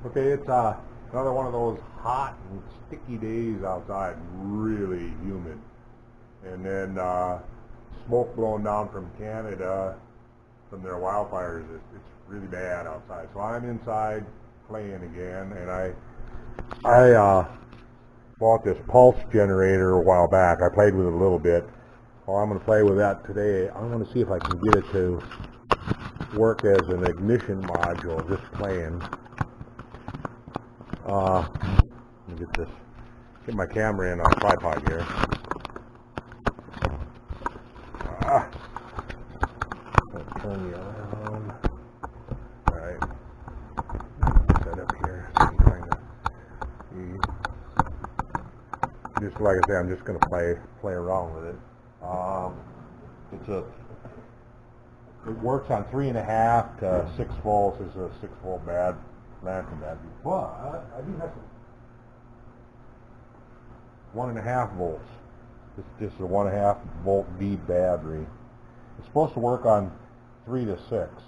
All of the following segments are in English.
Okay, it's another one of those hot and sticky days outside, really humid. And then smoke blowing down from Canada from their wildfires. It's really bad outside. So I'm inside playing again, and I bought this pulse generator a while back. I played with it a little bit. Well, I'm going to play with that today. I'm going to see if I can get it to work as an ignition module, just playing. Let me get my camera in on a tripod here. Turn you around. Alright. Set up here. I'm trying to see. Just like I say, I'm just going to play around with it. It works on 3.5 to 6 volts. It's a 6 volt lantern battery. But I do have some 1.5 volts. It's just a 1.5 volt V battery. It's supposed to work on 3 to 6,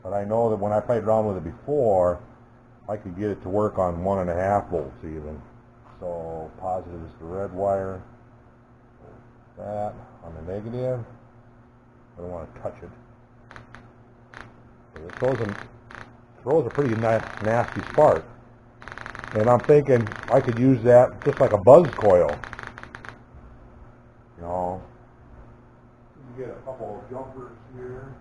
but I know that when I played around with it before, I could get it to work on 1.5 volts even. So positive is the red wire. That on the negative. I don't want to touch it. It throws a pretty nasty spark. And I'm thinking I could use that just like a buzz coil. You know, you get a couple of jumpers here,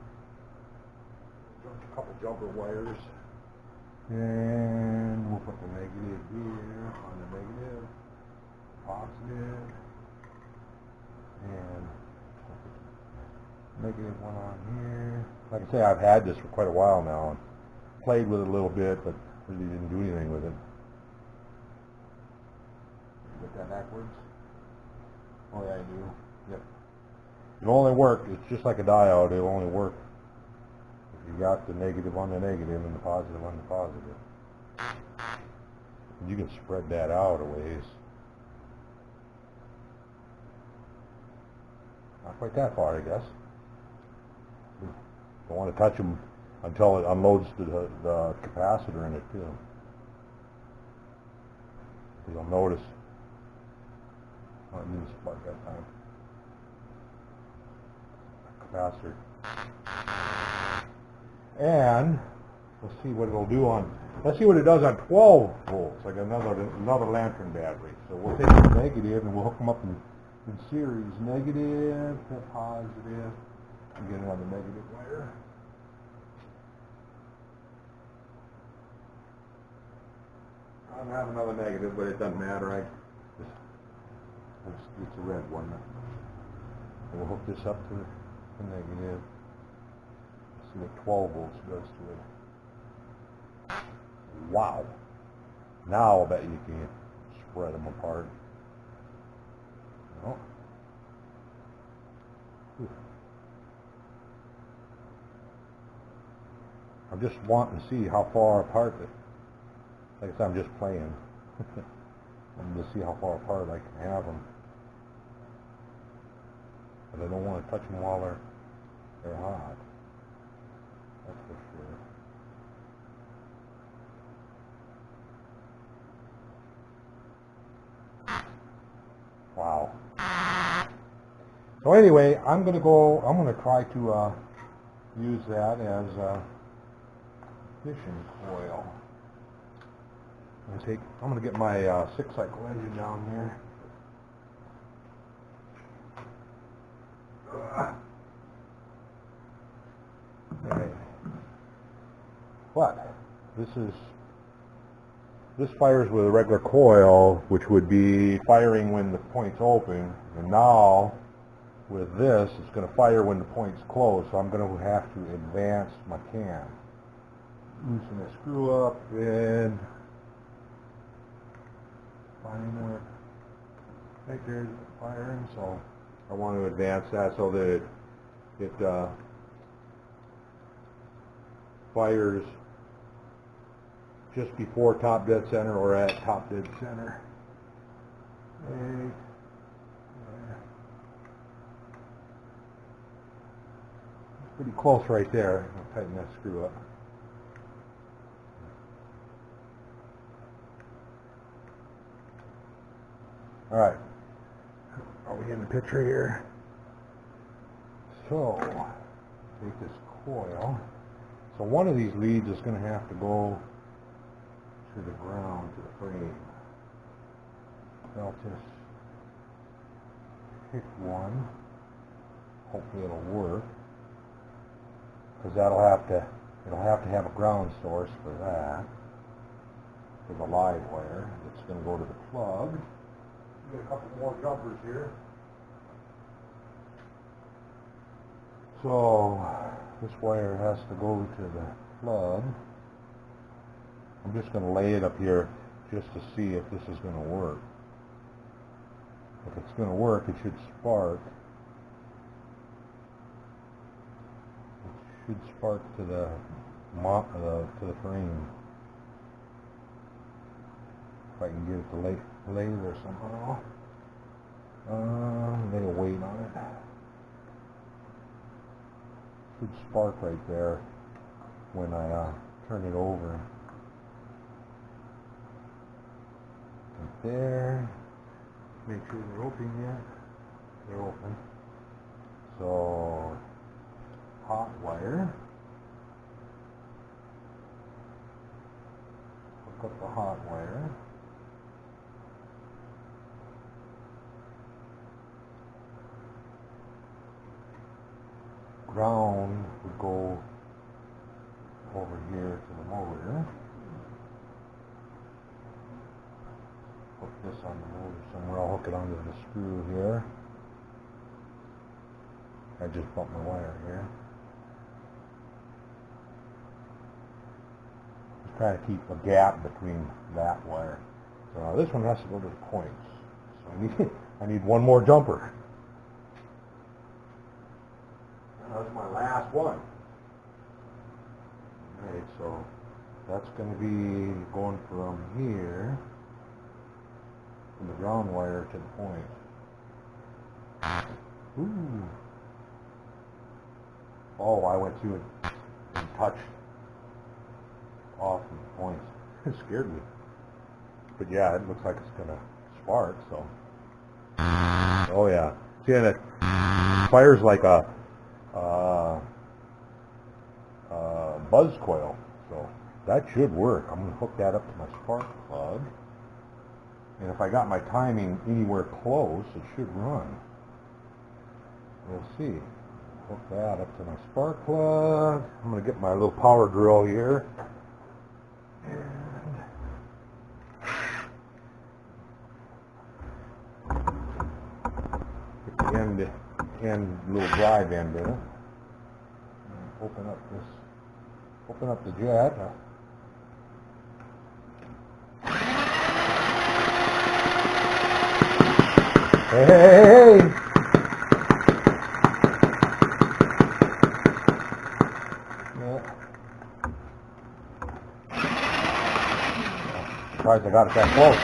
a couple jumper wires, and we'll put the negative here on the negative, positive, and negative one on here. Like I say, I've had this for quite a while now and played with it a little bit, but really didn't do anything with it. Get that backwards? Oh yeah, I do. Yep. It'll only work, it's just like a diode, it'll only work if you got the negative on the negative and the positive on the positive. And you can spread that out a ways. Not quite that far, I guess. Don't want to touch them until it unloads the capacitor in it too. You'll notice I didn't spark that time. Capacitor. And let's see what it'll do on. Let's see what it does on 12 volts, like another lantern battery. So we'll take the negative and we'll hook them up in series. Negative to positive. And get another negative wire. I don't have another negative, but it doesn't matter. It's a red one. And we'll hook this up to the negative. Let's see what 12 volts does to it. Wow. Now I'll bet you can spread them apart. Oh. I'm just wanting to see how far apart it. Like I said, I'm just playing. I'm going to see how far apart I can have them. But I don't want to touch them while they're hot. That's for sure. Wow. So anyway, I'm going to try to use that as a fishing coil. I'm going to get my 6-cycle engine down here. Okay. But this fires with a regular coil, which would be firing when the point's open, and now with this, it's going to fire when the point's closed. So I'm going to have to advance my cam. Loosen the screw up and where right there's firing, so I want to advance that so that it fires just before top dead center or at top dead center. Okay. Pretty close right there. I'll tighten that screw up. Alright, are we in the picture here? So, take this coil. So one of these leads is going to have to go to the ground, to the frame. So I'll just pick one. Hopefully it'll work. Because it'll have to have a ground source for that. For the live wire. It's going to go to the plug. Get a couple more jumpers here. So this wire has to go to the plug. I'm just going to lay it up here just to see if this is going to work. If it's going to work, it should spark. It should spark to the frame. If I can get it to lay there somehow. Lay a weight on it. Should spark right there when I turn it over. Right there. Make sure they're open yet. They're open. So, hot wire. Hook up the hot wire. Ground would go over here to the motor. Hook this on the motor somewhere. I'll hook it onto the screw here. I just bumped my wire here. Just trying to keep a gap between that wire. So now this one has to go to the points. So I need one more jumper. That's my last one. Alright, so that's going to be going from here, from the ground wire to the point. Ooh. Oh, I went through it and touched off the points. It scared me. But yeah, it looks like it's going to spark, so. Oh yeah. See, and it fires like a buzz coil, so that should work. I'm going to hook that up to my spark plug, and if I got my timing anywhere close, it should run. We'll see. Hook that up to my spark plug. I'm going to get my little power drill here, and get the end little drive end in it. Open up the jet. Hey, hey, hey, hey. Yeah. Surprised I got it that close.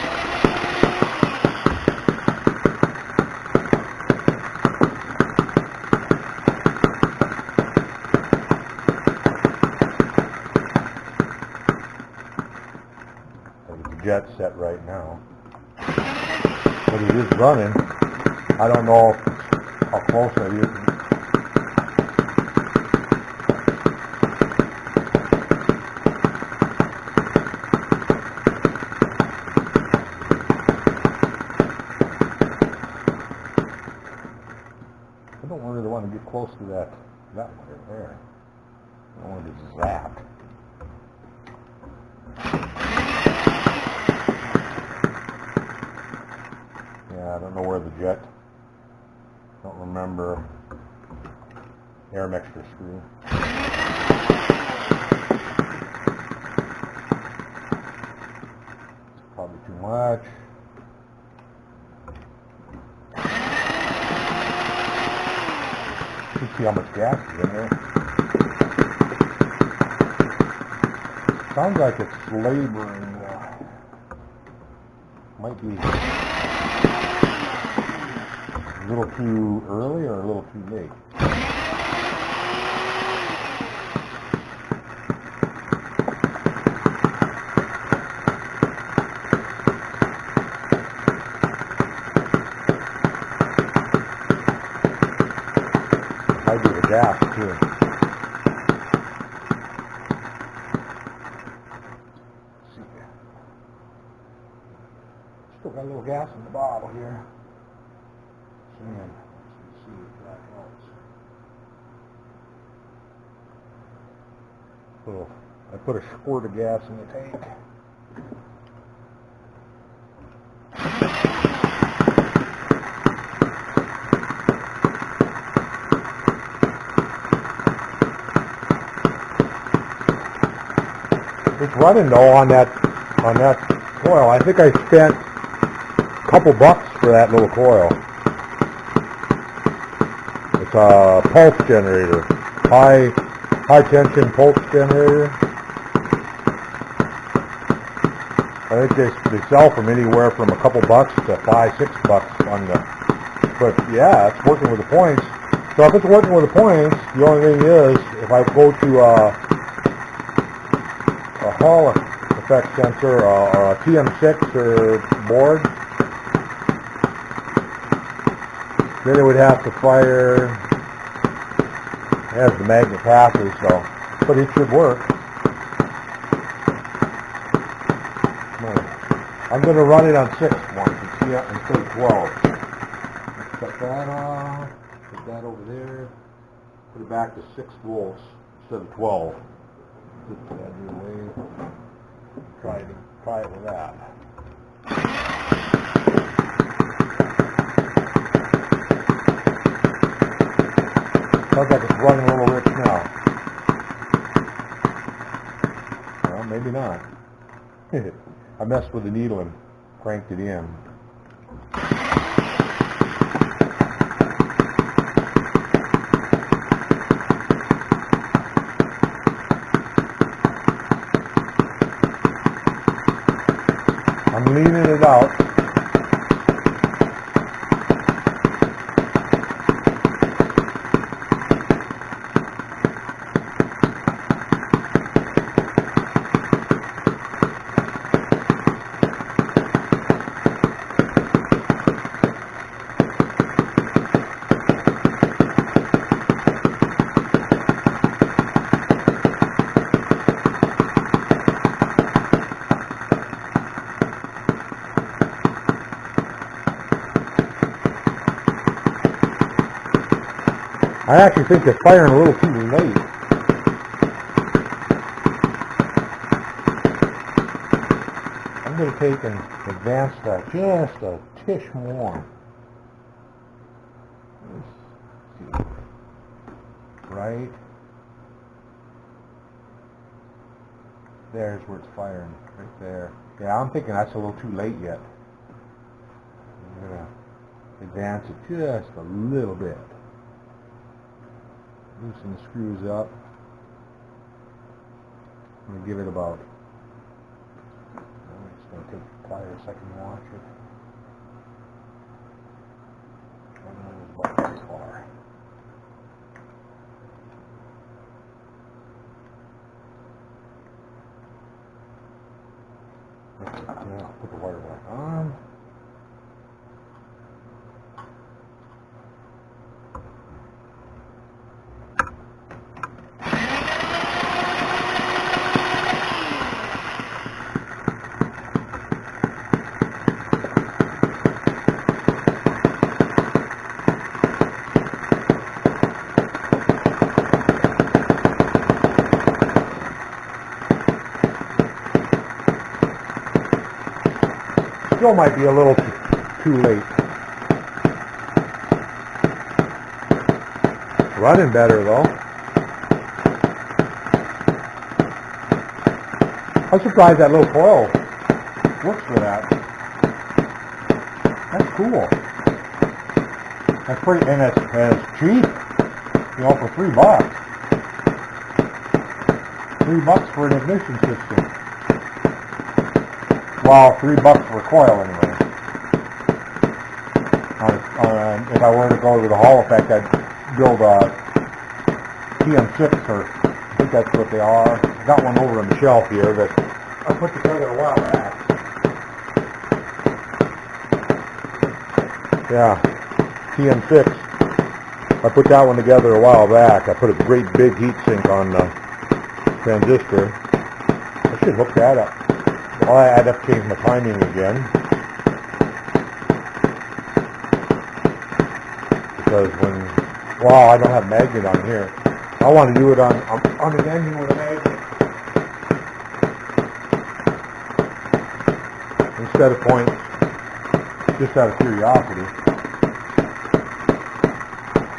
Jet set right now, but it is running. I don't know how close I is. I don't really want to get close to that wire there. I don't want to get zapped. I don't know where the jet, don't remember, air mixture screw. Probably too much. You can see how much gas is in there. Sounds like it's laboring. Might be a little too early or a little too late. gas too. Still got a little gas in the bottle here. And let's see if that helps. So I put a squirt of gas in the tank. It's running though on that coil. I think I spent a couple bucks for that little coil. It's a pulse generator, high tension pulse generator. I think they sell from anywhere from a couple bucks to $5-6 on the. But yeah, it's working with the points. So if it's working with the points, the only thing is if I go to a Hall effect sensor or a TM6 or board, then it would have to fire. It has the magnet passes, so, but it should work. I'm going to run it on 6 once and see it instead of 12. Cut that off, put that over there, put it back to 6 volts instead of 12. Put that away. Try it with that. Sounds like it's running a little rich now. Well, maybe not. I messed with the needle and cranked it in. I'm leaning it out. I actually think it's firing a little too late. I'm going to take and advance that just a tish more. Right there's where it's firing, right there. Yeah, I'm thinking that's a little too late yet. I'm going to advance it just a little bit. Loosen the screws up. I'm going to give it about, it's going to take the pliers a second to watch it. I don't know, it's about very far. Yeah, put the wire back on. Still might be a little too late. Running better though. I'm surprised that little coil works for that. That's cool. That's pretty, and it's cheap. You know, for $3. $3 for an ignition system. Well, $3 for a coil anyway. If I were to go to the Hall effect, I'd build a TM6, or I think that's what they are. I got one over on the shelf here that I put together a while back. Yeah, TM6. I put that one together a while back. I put a great big heat sink on the transistor. I should hook that up. Well, I'd have to change my timing again. Because well, I don't have a magnet on here. I want to do it on an engine with a magnet. Instead of points, just out of curiosity.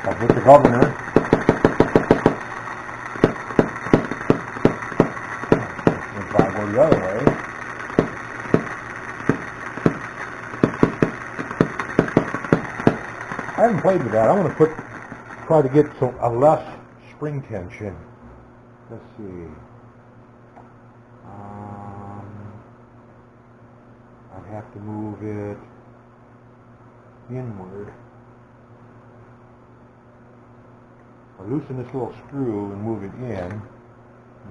I'll put the governor. If I go the other way. I haven't played with that. I'm going to try to get a less spring tension. Let's see. I'd have to move it inward. I'll loosen this little screw and move it in.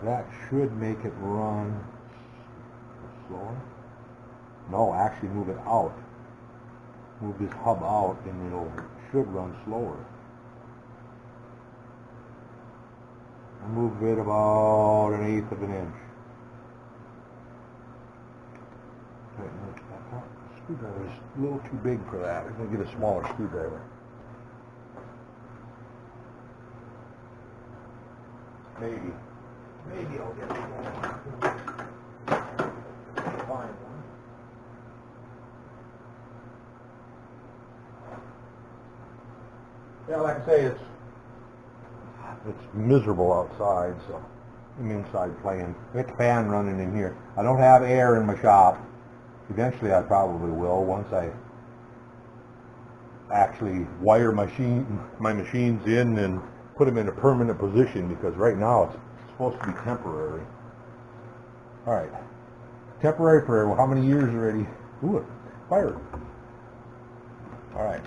That should make it run slower. No, actually move it out. Move this hub out and it should run slower. I'll move it about 1/8 of an inch. The screwdriver is a little too big for that. I'm going to get a smaller screwdriver. Maybe I'll get one. Find one. Yeah, like I say, it's miserable outside, so I'm inside playing. Get the fan running in here. I don't have air in my shop. Eventually I probably will once I actually wire my machines in and put them in a permanent position, because right now it's supposed to be temporary. Alright. Temporary for how many years already? Ooh, it fired. Alright.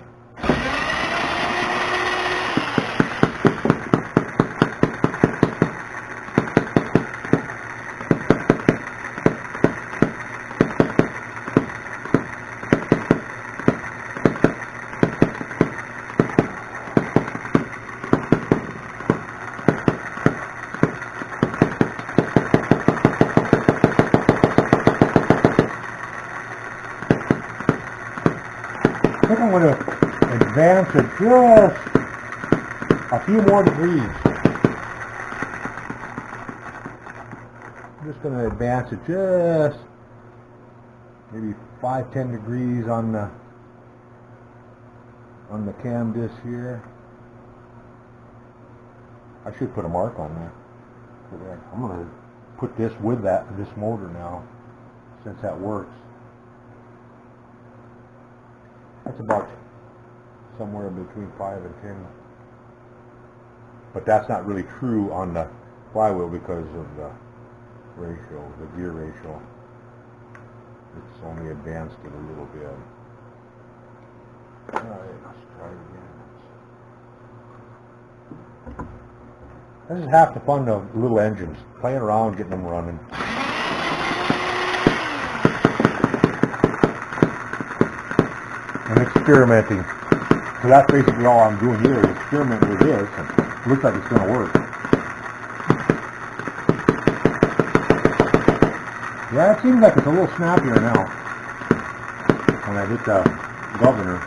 I think I'm going to advance it just a few more degrees. I'm just going to advance it just maybe 5-10 degrees on the cam disc here. I should put a mark on there. I'm going to put this with this motor now, since that works. That's about somewhere between 5 and 10. But that's not really true on the flywheel because of the ratio, the gear ratio. It's only advanced it a little bit. Alright, let's try it again. This is half the fun of little engines, playing around, getting them running. And experimenting. So that's basically all I'm doing here, is experimenting with this, and it looks like it's going to work. Yeah, it seems like it's a little snappier now when I hit the governor.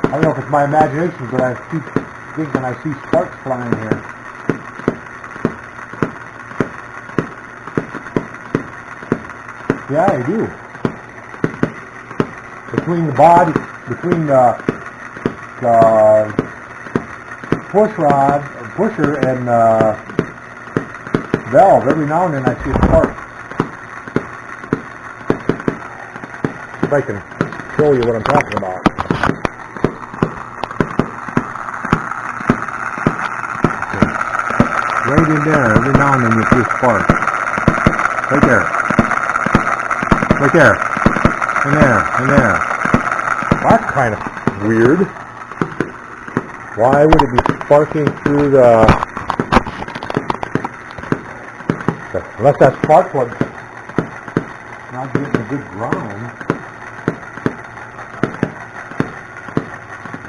I don't know if it's my imagination, but I keep thinking I see sparks flying here. Yeah, I do. Between the body, between the pusher and valve, every now and then I see a spark. See if I can show you what I'm talking about. Right in there, every now and then you see a spark. Right there. Right there. And there. And there. Well, that's kind of weird. Why would it be sparking through unless that spark plug's not getting a good ground.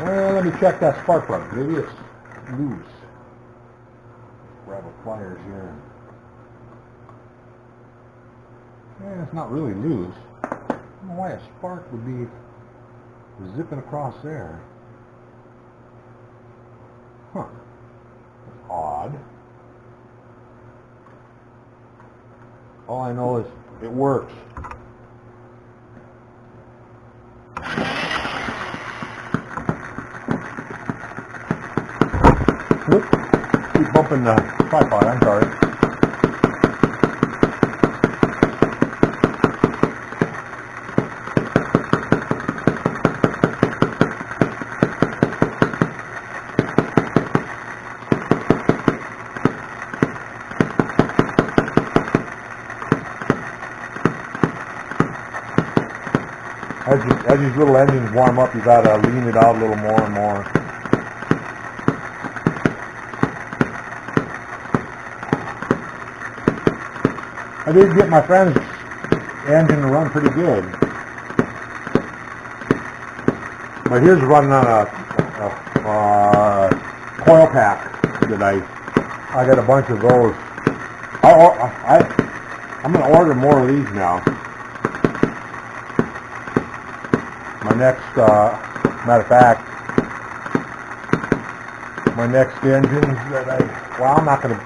Well, let me check that spark plug. Maybe it's loose. Grab a pliers here. Yeah, it's not really loose. I don't know why a spark would be zipping across there. Huh. That's odd. All I know is it works. Whoop. Keep bumping the tripod, I'm sorry. As these little engines warm up, you gotta lean it out a little more and more. I did get my friend's engine to run pretty good, but his running on a coil pack that I got a bunch of those. I'm gonna order more of these now. My next, matter of fact, my next engines that I'm not gonna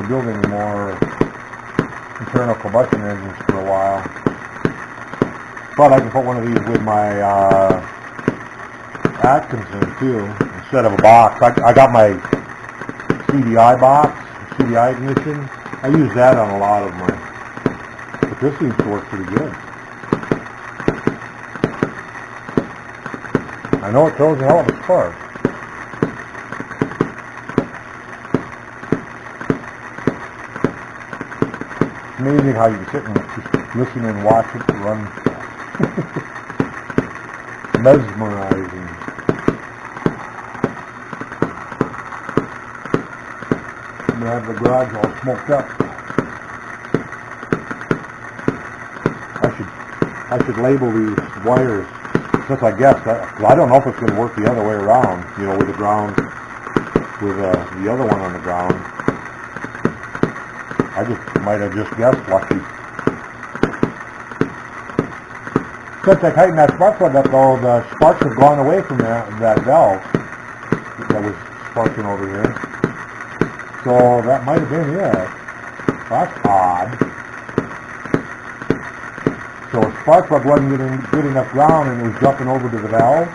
build any more internal combustion engines for a while. But I can put one of these with my Atkinson too, instead of a box. I got my CDI box, CDI ignition. I use that on a lot of my, but this seems to work pretty good. I know it throws a hell of a spark. It's amazing how you can sit and just listen and watch it run. Mesmerizing. I'm gonna have the garage all smoked up. I should label these wires. Since I guess that, I don't know if it's going to work the other way around, you know, with the ground, with the other one on the ground. I might have just guessed lucky. Since I tightened that spark plug up though, the sparks have gone away from that valve that was sparking over here. So that might have been it. That's odd. So a spark plug wasn't getting good enough ground and it was jumping over to the valve?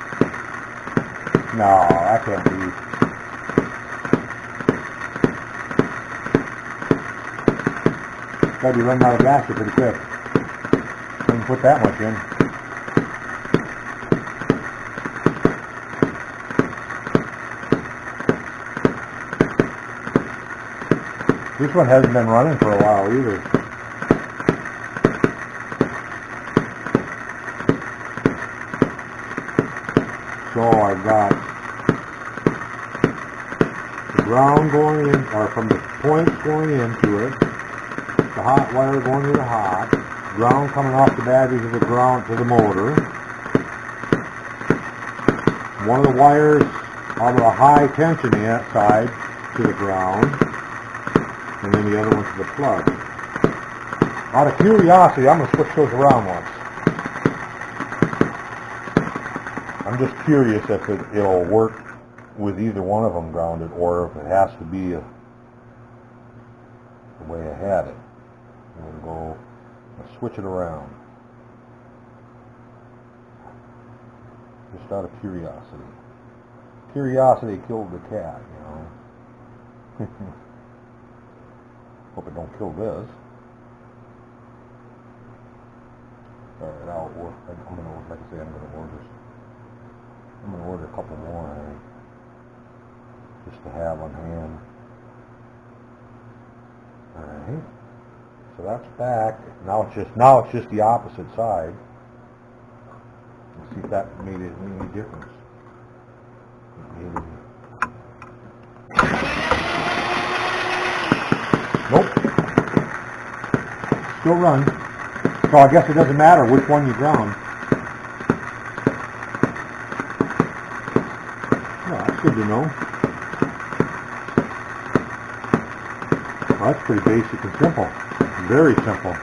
No, that can't be. Gotta be running out of gas here pretty quick. Didn't put that much in. This one hasn't been running for a while either. So I've got the ground going in, or from the points going into it, the hot wire going to the hot, ground coming off the battery to the ground to the motor, one of the wires on the high tension side to the ground, and then the other one to the plug. Out of curiosity, I'm going to switch those around once. I'm just curious if it'll work with either one of them grounded, or if it has to be the way I had it. I'm going to go switch it around. Just out of curiosity. Curiosity killed the cat, you know. Hope it don't kill this. Alright, I'll work. I'm going to, like I say, I'm going to order a couple more, just to have on hand. Alright, so that's back. Now it's just the opposite side. Let's see if that made any difference. Nope. Still runs. So I guess it doesn't matter which one you ground. you know. Well, that's pretty basic and simple. Very simple.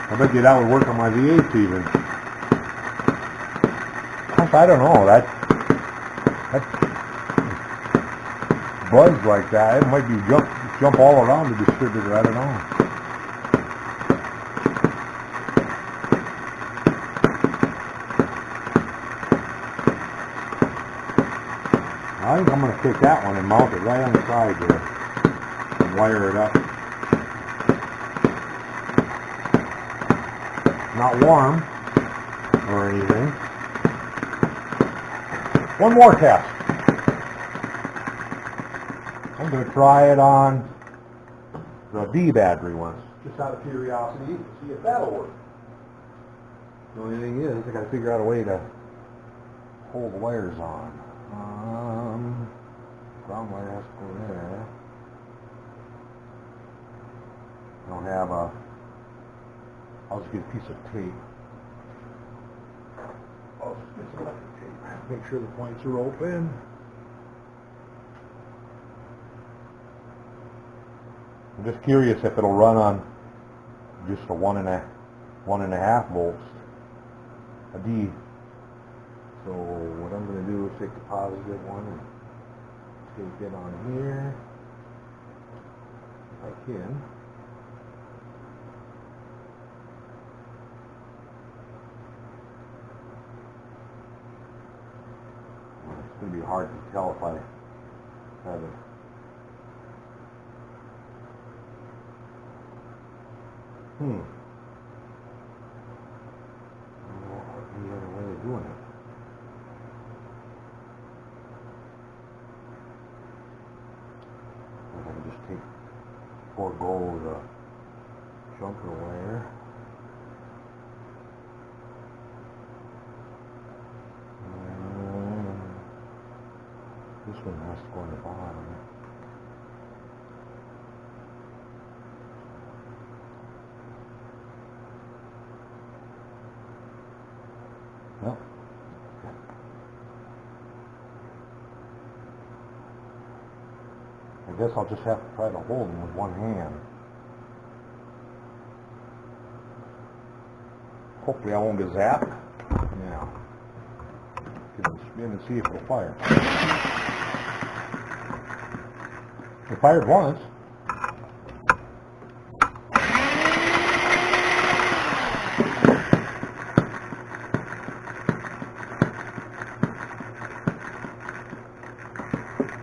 I bet you that would work on my V8s even. I don't know. That buzz like that, it might be jump all around the distributor. I don't know. I think I'm going to take that one and mount it right on the side there and wire it up. Not warm or anything. One more test. I'm going to try it on the D battery once, just out of curiosity, to see if that'll work. The only thing is, I got to figure out a way to hold the wires on. Ground wire has to go there. I don't have a. I'll just get a piece of tape. I'll just get some electric tape. Make sure the points are open. I'm just curious if it'll run on just a 1.5 volts, a D. So what I'm going to do is take the positive one and take it on here, if I can. It's going to be hard to tell if I have it. I don't know any other way of doing it. I can just forego the jumper wire. And this one has to go on the bottom. Well, I guess I'll just have to try to hold them with one hand. Hopefully I won't get zapped. Now, give it a spin and see if it'll fire. It fired once.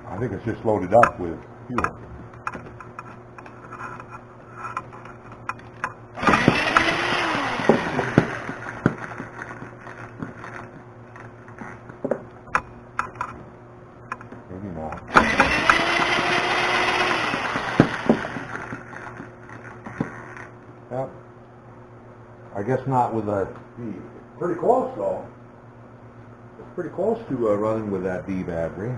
I think it's just loaded up with fuel. Maybe not. Yep. I guess not with a D. Pretty close though. It's pretty close to running with that D battery.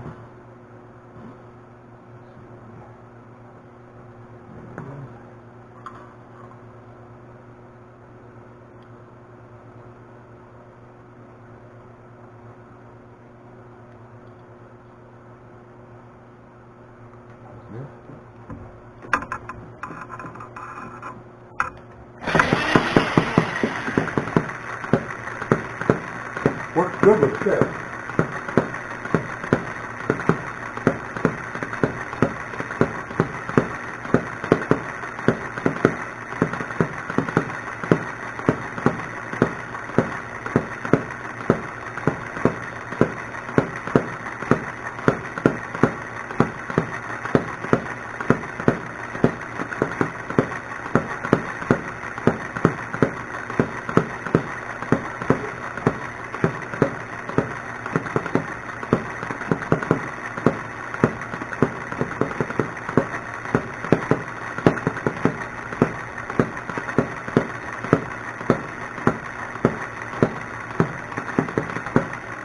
Works good with this.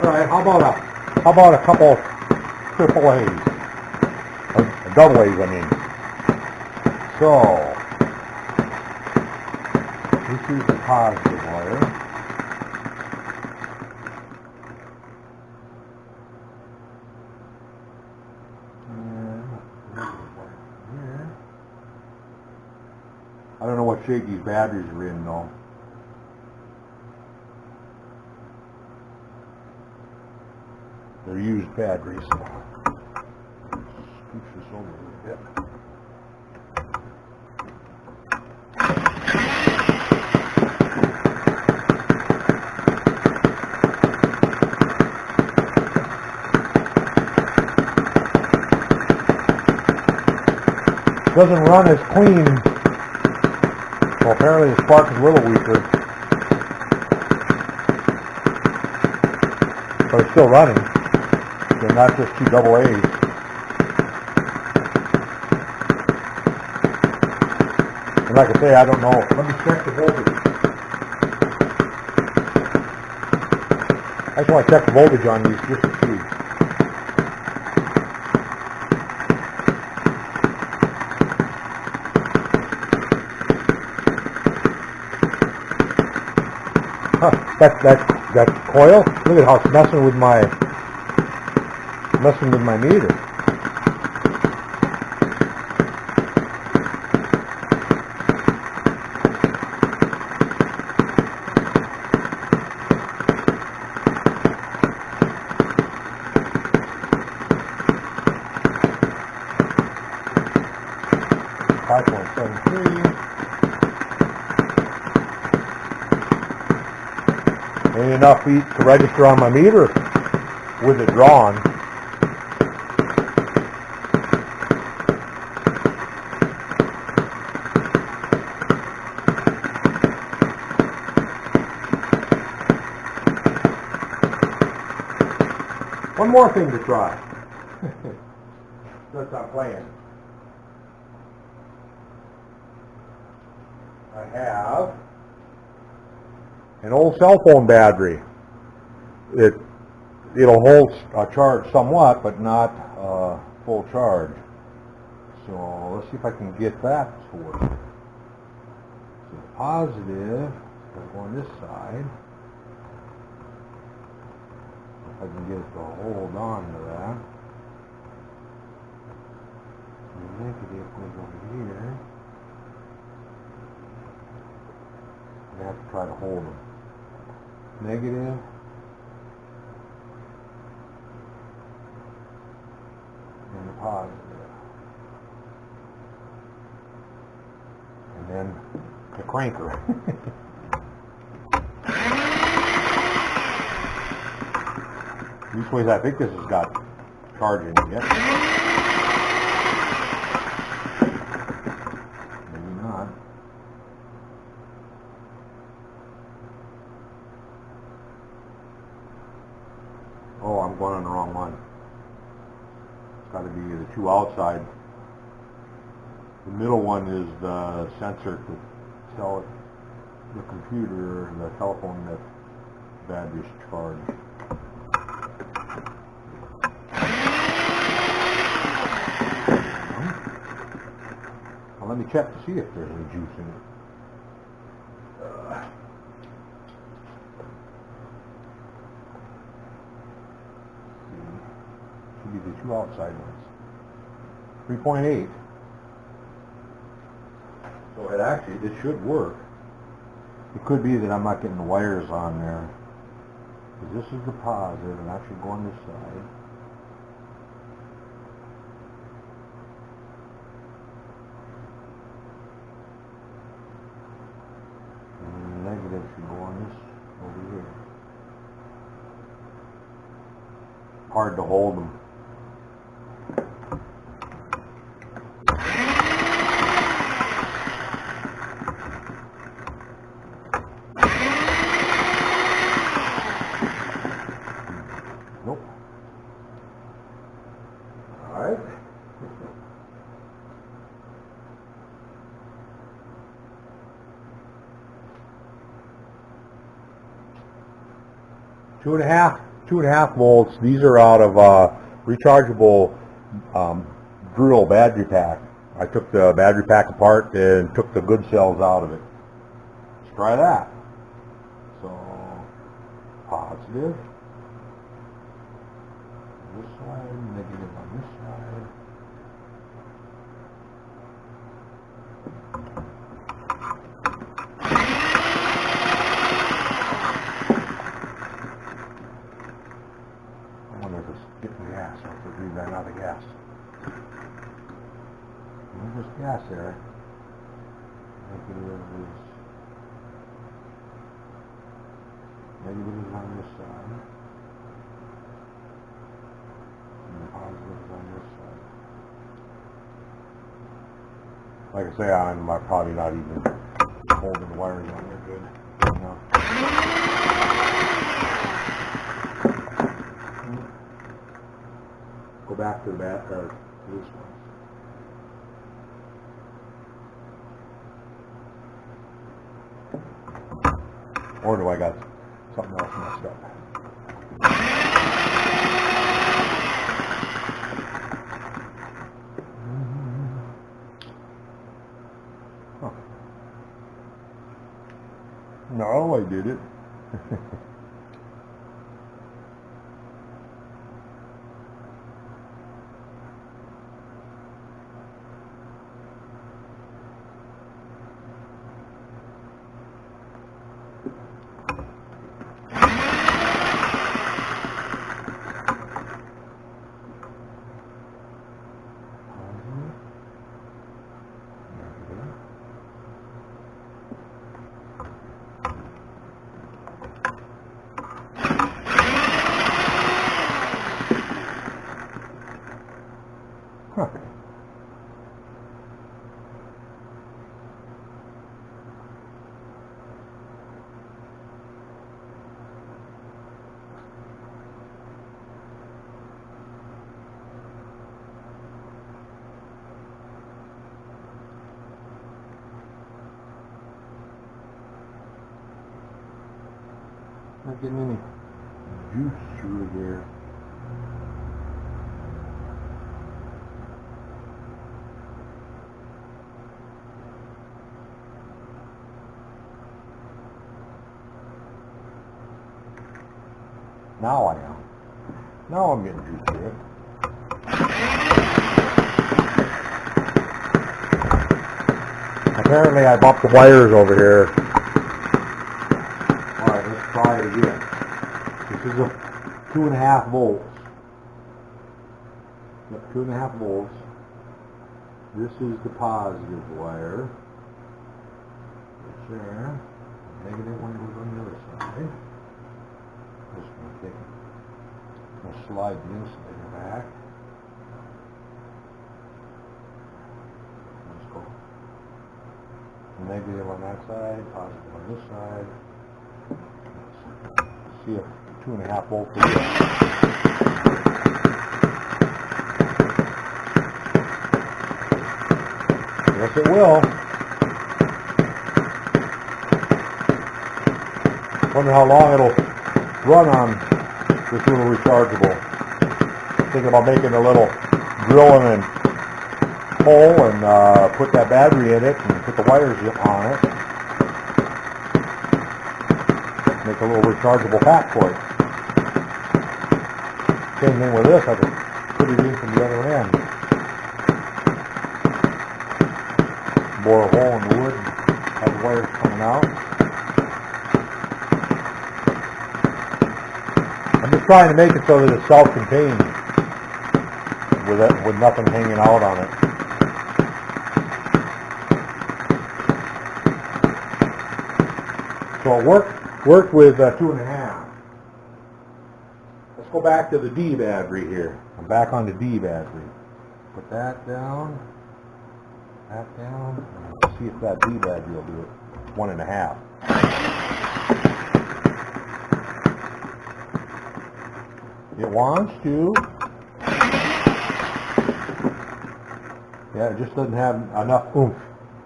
Alright, how about a couple triple A's? Or double A's, I mean. So, this choose the positive wire. I don't know what shape these batteries are in though. They're used batteries. Scooch this over a little bit. Doesn't run as clean. Well, apparently the spark is a little weaker, but it's still running. They're not just two double A's. And like I say, I don't know. Let me check the voltage. I just want to check the voltage on these just to see. Huh, that coil, look at how it's messing with my meter. Ain't enough to register on my meter with it drawn. One more thing to try. Let's stop playing. I have an old cell phone battery. It'll hold a charge somewhat, but not full charge. So let's see if I can get that to work. So positive, go on this side. If I can get it to hold on to that. The negative goes over here. I have to try to hold them. Negative. And the positive. And then the cranker. These ways I think this has got charge in it yet. Maybe not. Oh, I'm going on the wrong one. It's got to be the two outside. The middle one is the sensor to tell the computer and the telephone that the battery's charged. Well, let me check to see if there's any juice in it. Should be the two outside ones. 3.8. So it should work. It could be that I'm not getting the wires on there. This is the positive, and I should go on this side. And the negative should go on this over here. Hard to hold them. Nope. All right. Two and a half volts. These are out of rechargeable drill battery pack. I took the battery pack apart and took the good cells out of it. try that. So, positive. This side, negative on this side. I wonder if it's getting gas, or if we ran out of gas. There's gas there. Negative is on this side. And the positive is on this side. Like I say, I'm probably not even holding the wires on there good. No. Go back to the back, or to this one. Or do I got something else messed up? Huh. No, I did it. Huh. Not getting any juice through there. Now I am. Now I'm getting juice through it. Apparently I bumped the wires over here. Alright, let's try it again. This is a 2.5 volts. Yep, 2.5 volts. This is the positive wire. It's there. The negative one goes on the other side. Just going to take it. We'll slide the insulator back. Let's go. Negative on that side, positive on this side. Let's see if 2.5 volts will work. Yes, it will. Wonder how long it'll run on this little rechargeable. Thinking about making a little drill in and hole and put that battery in it and put the wires on it. Make a little rechargeable pack for it. Same thing with this, I can put it in from the other end. Bore a hole in the wood and have the wires coming out. I'm just trying to make it so that it's self-contained with nothing hanging out on it. So it worked with 2.5. Let's go back to the D battery here. I'm back on the D battery. Put that down. That down. And let's see if that D battery will do it. 1.5. It wants to. Yeah, it just doesn't have enough oomph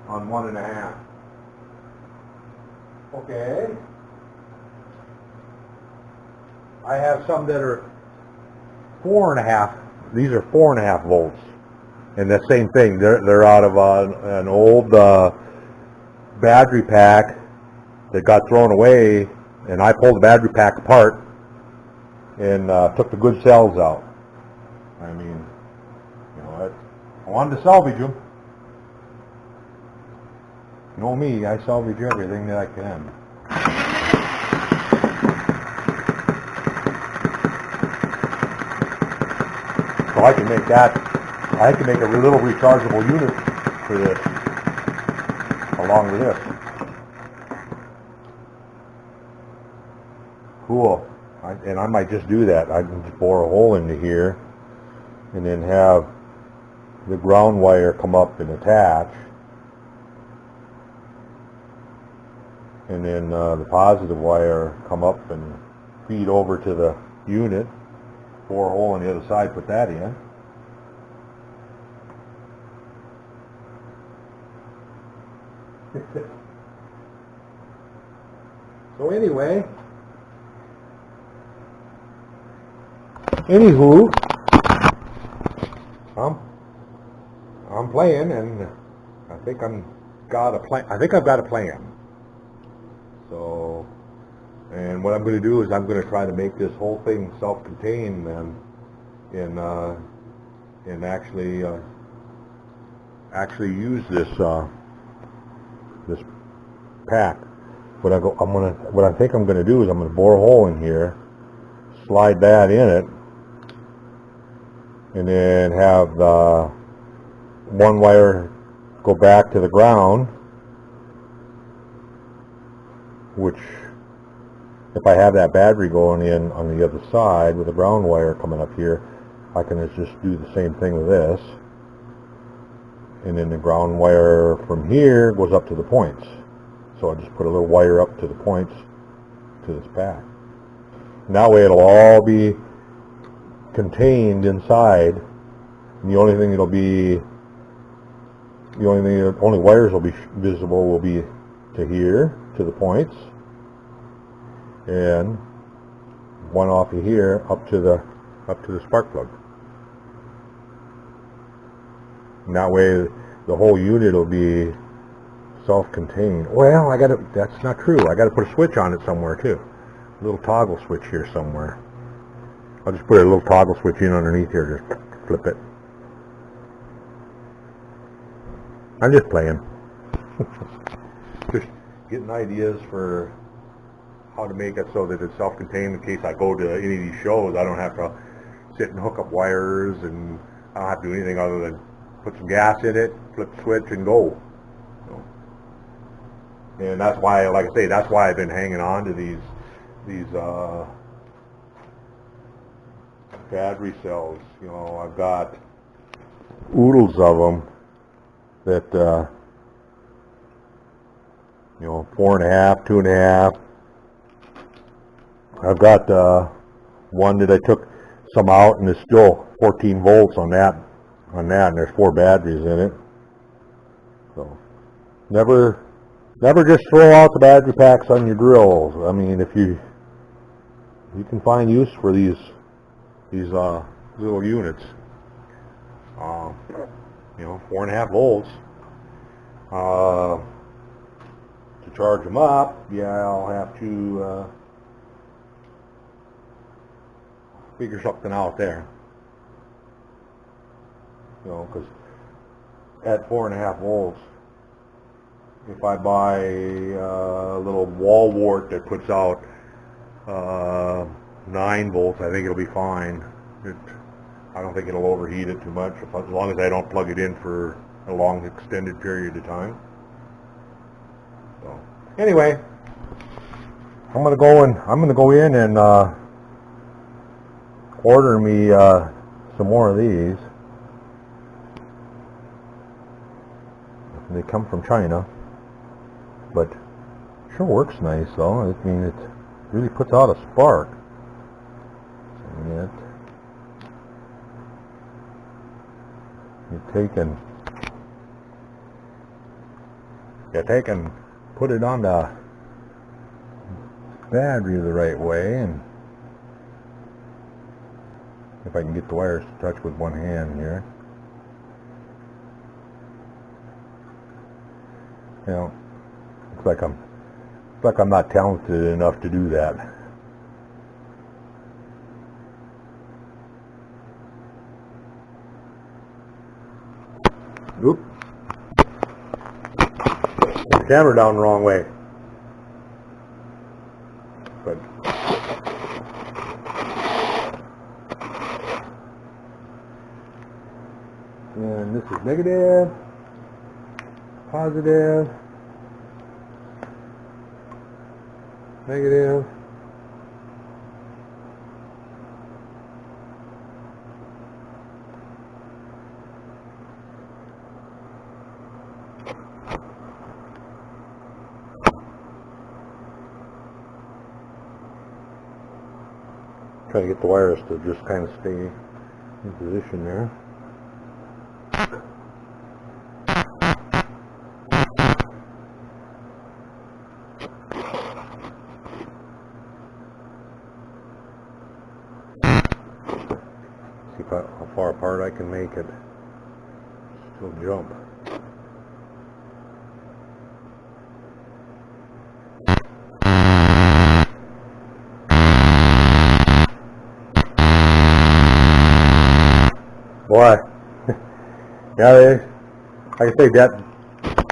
on 1.5. Okay. I have some that are 4.5. These are 4.5 volts. And the same thing. They're out of an old battery pack that got thrown away, and I pulled the battery pack apart and took the good cells out. I mean, you know, I wanted to salvage them. You know me, I salvage everything that I can. So I can make a little rechargeable unit for this, along with this. Cool. And I might just do that. I can just bore a hole into here and then have the ground wire come up and attach, and then the positive wire come up and feed over to the unit, bore a hole on the other side, put that in. So anyway, anywho, I'm playing, and I think I've got a plan. So, and what I'm going to do is I'm going to try to make this whole thing self-contained, and actually use this this pack. What I think I'm going to do is I'm going to bore a hole in here, slide that in it, and then have the one wire go back to the ground, which, if I have that battery going in on the other side with the ground wire coming up here, I can just do the same thing with this, and then the ground wire from here goes up to the points. So I just put a little wire up to the points to this pack. And that way it'll all be contained inside, and the only wires will be visible will be to here, to the points, and one off of here up to the spark plug. And that way the whole unit will be self-contained. Well, that's not true. I gotta put a switch on it somewhere too. A little toggle switch here somewhere. I'll just put a little toggle switch in underneath here, just flip it. I'm just playing. Just getting ideas for how to make it so that it's self-contained in case I go to any of these shows. I don't have to sit and hook up wires, and I don't have to do anything other than put some gas in it, flip the switch, and go. And that's why, like I say, that's why I've been hanging on to these battery cells. You know, I've got oodles of them that, 4.5, 2.5. I've got one that I took some out, and there's still 14 volts on that, and there's 4 batteries in it. So never just throw out the battery packs on your drills. I mean, if you can find use for these little units. 4.5 volts. To charge them up, I'll have to figure something out there. Because at 4.5 volts, if I buy a little wall wart that puts out 9 volts, I think it'll be fine. I don't think it'll overheat it too much, as long as I don't plug it in for a long extended period of time. So anyway, I'm gonna go in and order me some more of these. They come from China, but sure works nice though. I mean, it really puts out a spark. And you take and put it on the battery the right way, and if I can get the wires to touch with one hand here. Looks like I'm Looks like I'm not talented enough to do that. Oop. Put the camera down the wrong way. But and this is negative, positive, negative, try to get the wires to just kind of stay in position there. See how far apart I can make it. Still jump. Boy, yeah,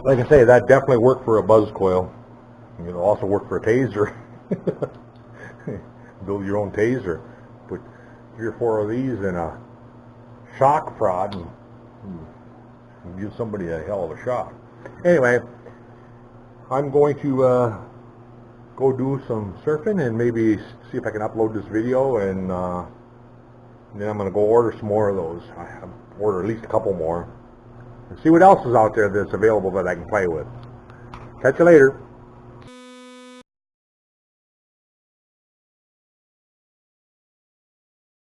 like I say, that definitely worked for a buzz coil. It'll also work for a taser. Build your own taser. Put 3 or 4 of these in a shock prod and give somebody a hell of a shock. Anyway, I'm going to go do some surfing and maybe see if I can upload this video, and then I'm going to go order some more of those. I'll order at least a couple more and see what else is out there that's available that I can play with. Catch you later.